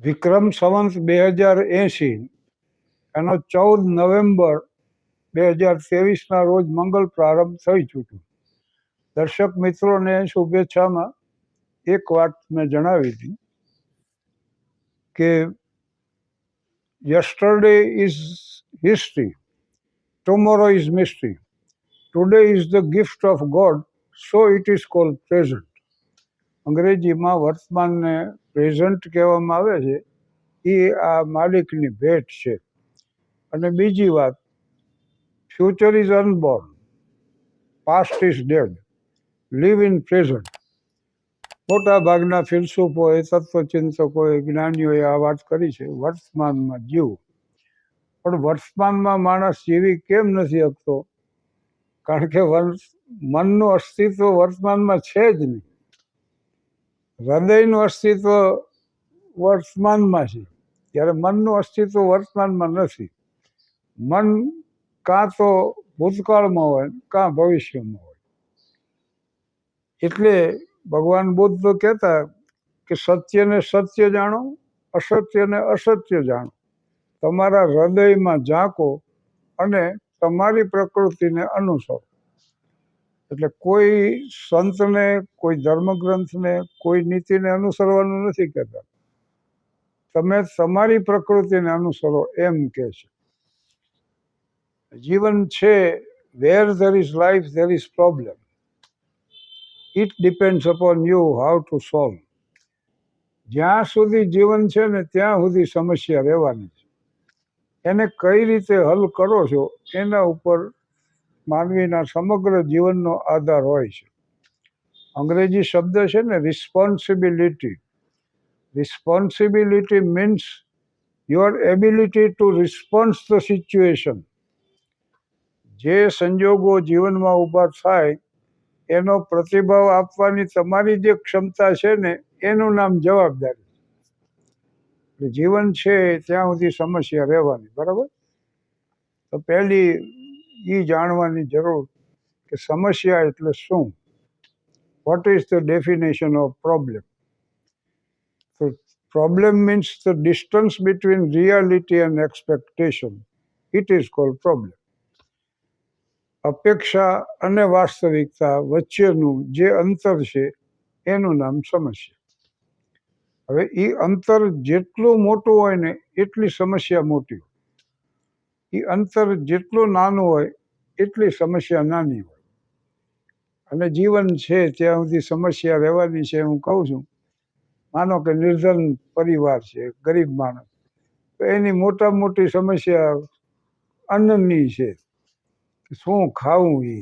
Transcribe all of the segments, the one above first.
વિક્રમ સંવંત 2080 એનો 14 નવેમ્બર 2023ના રોજ મંગલ પ્રારંભ થઈ ચૂક્યું. દર્શક મિત્રોને શુભેચ્છામાં એક વાત મેં જણાવી હતી કે yesterday is history, tomorrow is mystery, today is the gift of God, so it is cold present. અંગ્રેજીમાં વર્તમાનને પ્રેઝન્ટ કહેવામાં આવે છે. એ આ માલિકની ભેટ છે. અને બીજી વાત, future is unborn, past is dead, live in present. મોટા ભાગના ફિલસૂફોએ, તત્વચિંતકોએ, જ્ઞાનીઓએ આ વાત કરી છે, વર્તમાનમાં જીવવું. પણ વર્તમાનમાં માણસ જીવી કેમ નથી શકતો? કારણ કે મનનું અસ્તિત્વ વર્તમાનમાં છે જ નહીં. હૃદયનું અસ્તિત્વ વર્તમાનમાં છે, ત્યારે મનનું અસ્તિત્વ વર્તમાનમાં નથી. મન કાં તો ભૂતકાળમાં હોય, કાં ભવિષ્યમાં હોય. એટલે ભગવાન બુદ્ધ કહેતા કે સત્યને સત્ય જાણો, અસત્યને અસત્ય જાણો. તમારા હૃદયમાં ઝાંકો અને તમારી પ્રકૃતિને અનુસરો. એટલે કોઈ સંતને, કોઈ ધર્મગ્રંથને, કોઈ નીતિને અનુસરવાનું નથી કહેતા. તમે તમારી પ્રકૃતિને અનુસરો એમ કહે છે. જીવન છે, where there is life there is problem. It depends upon you how to solve. જ્યાં સુધી જીવન છે ને ત્યાં સુધી સમસ્યા રહેવાની છે. એને કઈ રીતે હલ કરો છો એના ઉપર માનવીના સમગ્ર જીવનનો આધાર હોય છે. અંગ્રેજી શબ્દ છે ને responsibility. Responsibility means your ability to response the situation. જે સંજોગો જીવનમાં ઊભા થાય એનો પ્રતિભાવ આપવાની તમારી જે ક્ષમતા છે ને એનું નામ જવાબદારી. જીવન છે ત્યાં સુધી સમસ્યા રહેવાની, બરાબર? તો પહેલી એ જાણવાની જરૂર કે સમસ્યા એટલે શું. What is the definition of problem? તો problem means the distance between reality and expectation. It is called problem. અપેક્ષા અને વાસ્તવિકતા વચ્ચેનું જે અંતર છે એનું નામ સમસ્યા. હવે એ અંતર જેટલું મોટું હોય ને એટલી સમસ્યા મોટી હોય. એ અંતર જેટલું નાનું હોય એટલી સમસ્યા નાની હોય. અને જીવન છે ત્યાં સુધી સમસ્યા રહેવાની છે. હું કહું છું, માનો કે નિર્ધન પરિવાર છે, ગરીબ માણસ, તો એની મોટા મોટી સમસ્યા અન્નની છે. શું ખાવું એ.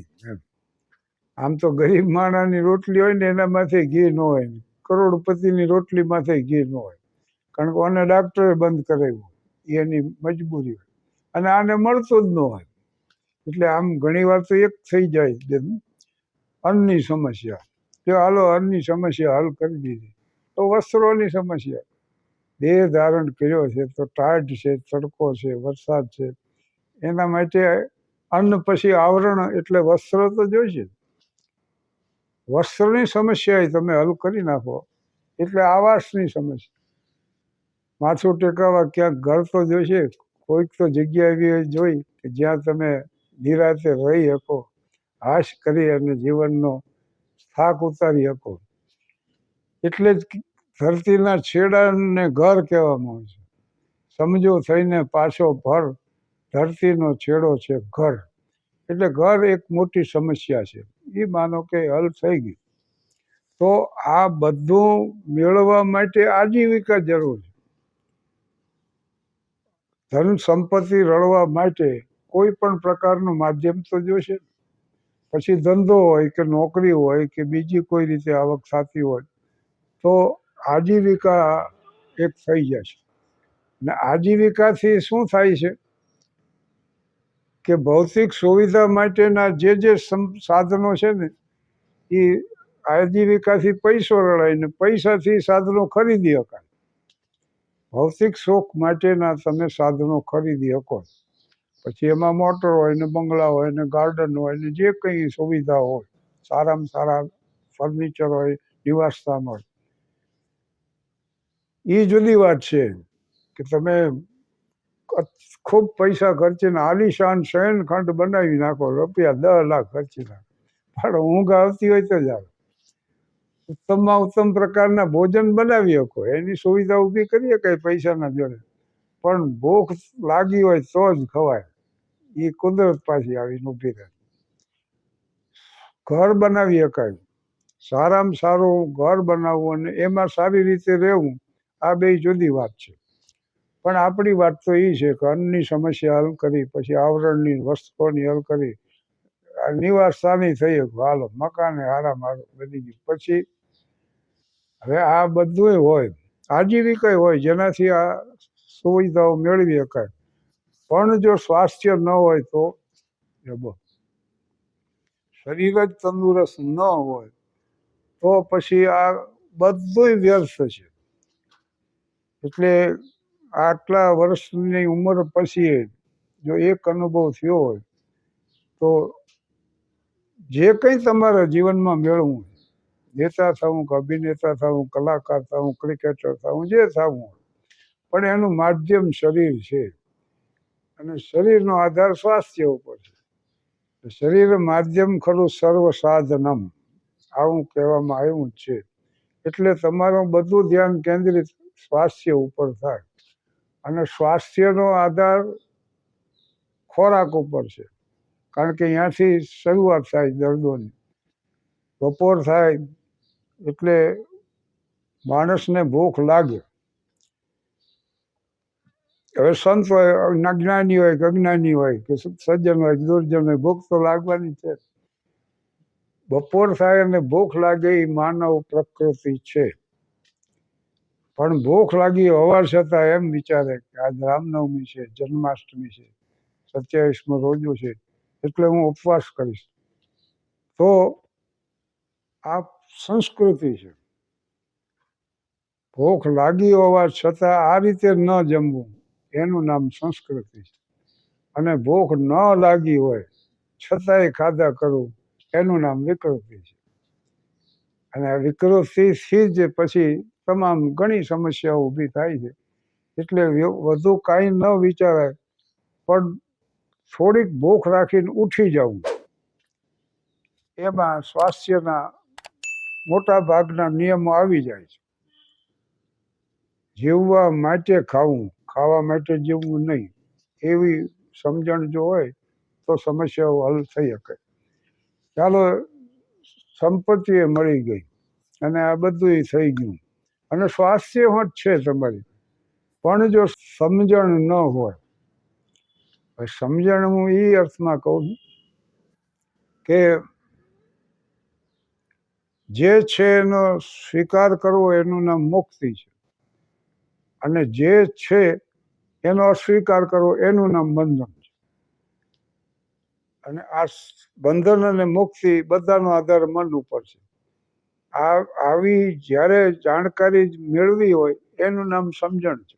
આમ તો ગરીબ માણસની રોટલી હોય ને એના માથે ઘી ન હોય, કરોડપતિની રોટલી માથે ઘી ન હોય. કારણ કે આને ડાક્ટરે બંધ કરાવ્યું, એની મજબૂરી હોય, અને આને મળતું જ ન હોય. એટલે આમ ઘણી વાર તો એક થઈ જાય અન્નની સમસ્યા. જો હાલો અન્નની સમસ્યા હલ કરી દીધી, તો વસ્ત્રોની સમસ્યા. દેહ ધારણ કર્યો છે તો ટાઢ છે, તડકો છે, વરસાદ છે, એના માટે અન્ન પછી આવરણ એટલે વસ્ત્ર તો જોઈશે. વસ્ત્રની સમસ્યા તમે હલ કરી નાખો એટલે આવાસની સમસ્યા. માથું ટેકાવા ક્યાંક ઘર તો જોઈશે. કોઈક તો જગ્યા એવી જોઈ કે જ્યાં તમે નિરાતે રહી શકો, હાશ કરી અને જીવનનો થાક ઉતારી શકો. એટલે જ ધરતીના છેડાને ઘર કહેવામાં આવે છે. સમજો થઈને પાછો ભર, ધરતીનો છેડો છે ઘર. એટલે ઘર એક મોટી સમસ્યા છે. એ માનો કે હલ થઈ ગઈ. તો આ બધું મેળવવા માટે આજીવિકા જરૂર છે. ધન સંપત્તિ રળવા માટે કોઈ પણ પ્રકારનું માધ્યમ તો જોશે. પછી ધંધો હોય કે નોકરી હોય કે બીજી કોઈ રીતે આવક થતી હોય તો આજીવિકા એક થઈ જશે. ને આજીવિકાથી શું થાય છે કે ભૌતિક સુવિધા માટેના જે સાધનો છે ને એ આજીવિકાથી પૈસો રળાય ને પૈસાથી સાધનો ખરીદી શકાય. ભૌતિક સુખ માટેના તમે સાધનો ખરીદી શકો. પછી એમાં મોટર હોય ને બંગલા હોય ને ગાર્ડન હોય ને જે કંઈ સુવિધા હોય, સારામાં સારા ફર્નિચર હોય, નિવાસસ્થાન હોય. એ જુદી વાત છે કે તમે ખૂબ પૈસા ખર્ચીને આલિશાન શયનખંડ બનાવી નાખો, રૂપિયા 10 લાખ ખર્ચી નાખો, પણ ઊંઘ આવતી હોય તો જ આવે. ઉત્તમમાં ઉત્તમ પ્રકારના ભોજન બનાવી શકો, એની સુવિધા ઊભી કરીએ કઈ પૈસાના જોડે, પણ ભૂખ લાગી હોય તો જ ખવાય. એ કુદરત પાછી આવીને ઊભી રહે. ઘર બનાવી શકાય, સારામાં સારું ઘર બનાવવું અને એમાં સારી રીતે રહેવું, આ બે જુદી વાત છે. પણ આપણી વાત તો એ છે કે અન્નની સમસ્યા હલ કરી, પછી આવરણની વસ્તુઓની હલ કરી, નિવાસ સ્થાની થઈ હાલો, મકાને હારામ હારું બની ગયું. પછી હવે આ બધું હોય, આજીવિકા હોય જેનાથી આ સુવિધાઓ મેળવી શકાય, પણ જો સ્વાસ્થ્ય ન હોય તો શરીર જ તંદુરસ્ત ન હોય તો પછી આ બધું વ્યર્થ છે. એટલે આટલા વર્ષની ઉંમર પછી જો એક અનુભવ થયો હોય તો જે કંઈ તમારા જીવનમાં મેળવવું, નેતા થવું કે અભિનેતા થવું, કલાકાર થવું, ક્રિકેટર થવું, જે થવું, પણ એનું માધ્યમ શરીર છે અને શરીરનો આધાર સ્વાસ્થ્ય ઉપર છે. શરીર માધ્યમ ખરું સર્વ સાધનમ, આવું કહેવામાં આવ્યું છે. એટલે તમારું બધું ધ્યાન કેન્દ્રિત સ્વાસ્થ્ય ઉપર થાય, અને સ્વાસ્થ્યનો આધાર ખોરાક ઉપર છે, કારણ કે અહીંયાથી શરૂઆત થાય દર્દોની. બપોર થાય એટલે માણસને ભૂખ લાગે. હવે સંત હોય, જ્ઞાની હોય કે અજ્ઞાની હોય કે સજ્જન હોય કે દુર્જન હોય, ભૂખ તો લાગવાની છે. બપોર થાય અને ભૂખ લાગે એ માનવ પ્રકૃતિ છે. પણ ભૂખ લાગી હોવા છતાં એમ વિચારે કે આજ રામનવમી છે, જન્માષ્ટમી છે, 27મો રોજો છે, એટલે હું ઉપવાસ કરીશ. તો આ સંસ્કૃતિ છે. ભૂખ લાગી હોવા છતાં આ રીતે ન જમવું, એનું નામ સંસ્કૃતિ છે. અને ભૂખ ન લાગી હોય છતાંય ખાધા કરવું, એનું નામ વિકૃતિ છે. અને વિકૃતિથી જ પછી તમામ ઘણી સમસ્યાઓ ઊભી થાય છે. એટલે વધુ કાંઈ ન વિચારાય, પણ થોડીક ભૂખ રાખીને ઉઠી જવું, એમાં સ્વાસ્થ્યના મોટા ભાગના નિયમો આવી જાય છે. જીવવા માટે ખાવું, ખાવા માટે જીવવું નહીં, એવી સમજણ જો હોય તો સમસ્યાઓ હલ થઈ શકે. ચાલો, સંપત્તિ મળી ગઈ અને આ બધું થઈ ગયું અને સ્વાસ્થ્ય જ છે તમારી, પણ જો સમજણ ન હોય, સમજણ હું એ અર્થમાં કહું કે જે છે એનો સ્વીકાર કરવો એનું નામ મુક્તિ છે, અને જે છે એનો અસ્વીકાર કરવો એનું નામ બંધન છે. અને આ બંધન અને મુક્તિ બધાનો આધાર મન ઉપર છે. આવી જ્યારે જાણકારી મેળવી હોય એનું નામ સમજણ છે.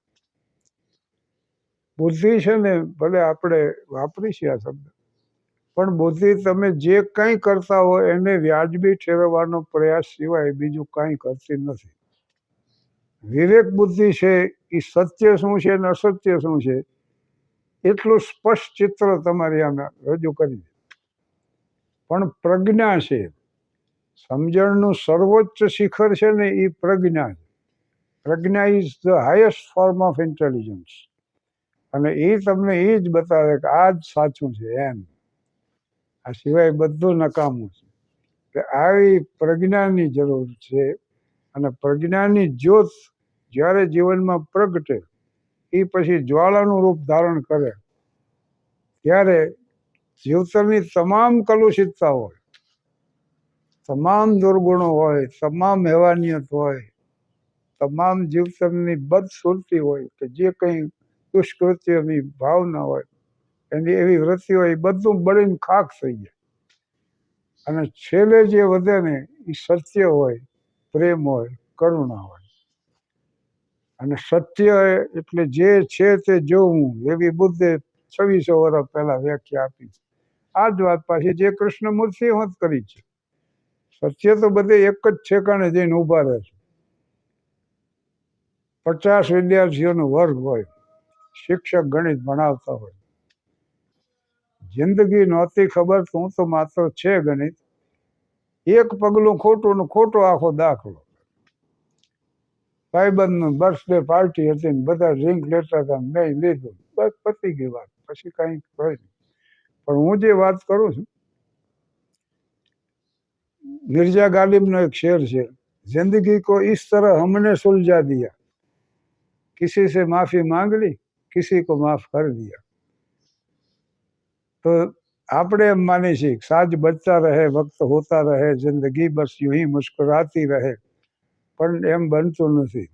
બુદ્ધિ છે ને, ભલે આપણે વાપરી છે આ શબ્દ, પણ બુદ્ધિ તમે જે કંઈ કરતા હો એને વ્યાજબી ઠેરવવાનો પ્રયાસ સિવાય બીજું કંઈ કરતી નથી. વિવેક બુદ્ધિ છે એ સત્ય શું છે અને અસત્ય શું છે એટલું સ્પષ્ટ ચિત્ર તમારી આમે રજૂ કરી દે. પણ પ્રજ્ઞા છે, સમજણનું સર્વોચ્ચ શિખર છે ને એ પ્રજ્ઞા છે. Prajna is the highest form of intelligence, અને એ તમને એ જ બતાવે કે આ જ સાચું છે એમ, આ સિવાય બધું નકામું છે. કે આવી પ્રજ્ઞાની જરૂર છે, અને પ્રજ્ઞાની જ્યોત જ્યારે જીવનમાં પ્રગટે એ પછી જ્વાળાનું રૂપ ધારણ કરે ત્યારે જીવતરની તમામ કલુષિતતા હોય, તમામ દુર્ગુણો હોય, તમામ હેવાનિયત હોય, તમામ જીવતરની બદસુરતી હોય, કે જે કંઈ દુષ્કૃત્યની ભાવના હોય, એની એવી વૃત્તિ હોય, એ બધું બળીને ખાક થઈ જાય. અને છેલ્લે જે વધે ને એ સત્ય હોય, પ્રેમ હોય, કરુણા હોય. અને સત્ય એટલે જે છે તે જોવું, એવી બુદ્ધે 2600 વર્ષ પહેલા વ્યાખ્યા આપી. આ જ વાત પાછી જે કૃષ્ણમૂર્તિએ હોત કરી છે. સત્ય તો બધે એક જ ઠેકાણે જઈને ઊભા રહે છે. 50 વિદ્યાર્થીઓનો વર્ગ હોય, શિક્ષક ગણિત ભણાવતા હોય, જિંદગી નહોતી ખબર તું તો માત્ર છે ગણિત, એક પગલું ખોટું ને ખોટો આખો દાખલો. ભાઈબંધનું બર્થડે પાર્ટી હતી ને બધા ડ્રિંક લેતા હતા, મેં લીધું, બસ પતી ગઈ વાત, પછી કઈ હોય નહીં. પણ હું જે વાત કરું છું, मिर्जा गालिब नो एक शेर है, जिंदगी को इस तरह हमने सुलझा दिया, किसी से माफी मांग ली, किसी को माफ कर दिया. तो આપણે એમ માની છીએ સાજ બચતા રહે, વક્ત હોતા રહે, જિંદગી બસ यूं ही मुस्कुराती रहे, પણ એમ બનતું નથી.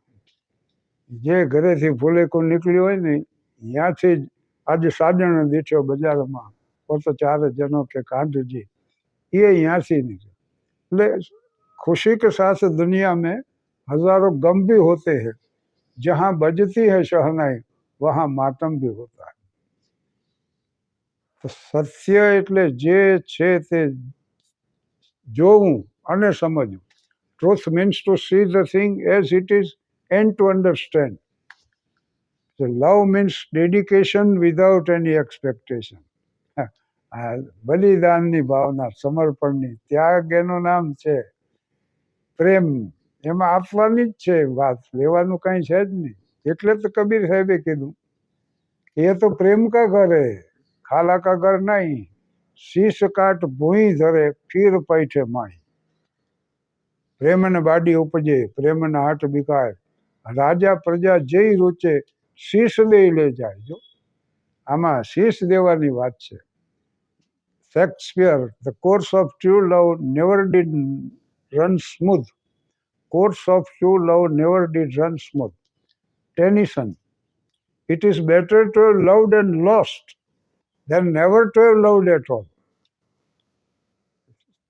જે ઘરેથી ફૂલેકું નીકળ્યું હોય ને ત્યાંથી જ આજે સાજણ દીઠો બજારમાં, તો 4 જનો કે કાંધજી, એ ત્યાંથી નીકળે. એટલે खुशी के साथ दुनिया में हजारों गम भी होते हैं, जहां बजती है शहनाई वहां मातम भी होता है. તો સત્ય એટલે જે છે તે જોવું અને સમજવું. Truth means to see the thing as it is and to understand. Love means dedication without any expectation. બલિદાનની ભાવના, સમર્પણની, ત્યાગ એનું નામ છે. પ્રેમ એમાં આપવાની જ છે વાત, લેવાનું કઈ છે જ નહીં. એટલે તો કબીર સાહેબે કીધું એ તો પ્રેમ કા ઘર હે, ખાલા કા ઘર નહીં, શીશ કાટ ભૂઈ ધરે ફીર પૈઠે માઈ. પ્રેમ ને બાડી ઉપજે, પ્રેમ ને હાટ બિકાય, રાજા પ્રજા જય રૂચે, શીશ દઈ લે જાય. જો આમાં શીશ દેવાની વાત છે. Shakespeare, the course of true love never did run smooth. Course of true love never did run smooth. Tennyson, it is better to have loved and lost than never to have loved at all.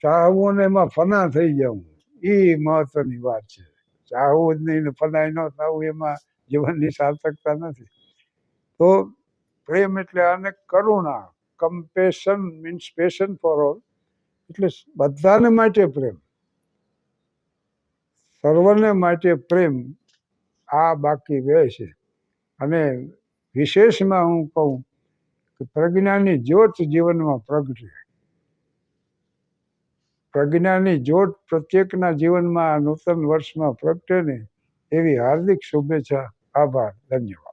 ચાહવું ને એમાં ફના થઈ જવું, એ મહત્વની વાત છે. ચાહવું જ નહીં ને ફનાય ન થવું, એમાં જીવનની સાર્થકતા નથી. તો પ્રેમ એટલે આને કરુણા, compassion means passion for all, એટલે બધાને માટે પ્રેમ, સર્વને માટે પ્રેમ, આ બાકી રહે છે. અને વિશેષમાં હું કહું કે પ્રજ્ઞાની જ્યોત જીવનમાં પ્રગટે. પ્રજ્ઞાની જ્યોત પ્રત્યેકના જીવનમાં આ નૂતન વર્ષમાં પ્રગટે ને એવી હાર્દિક શુભેચ્છા. આભાર, ધન્યવાદ.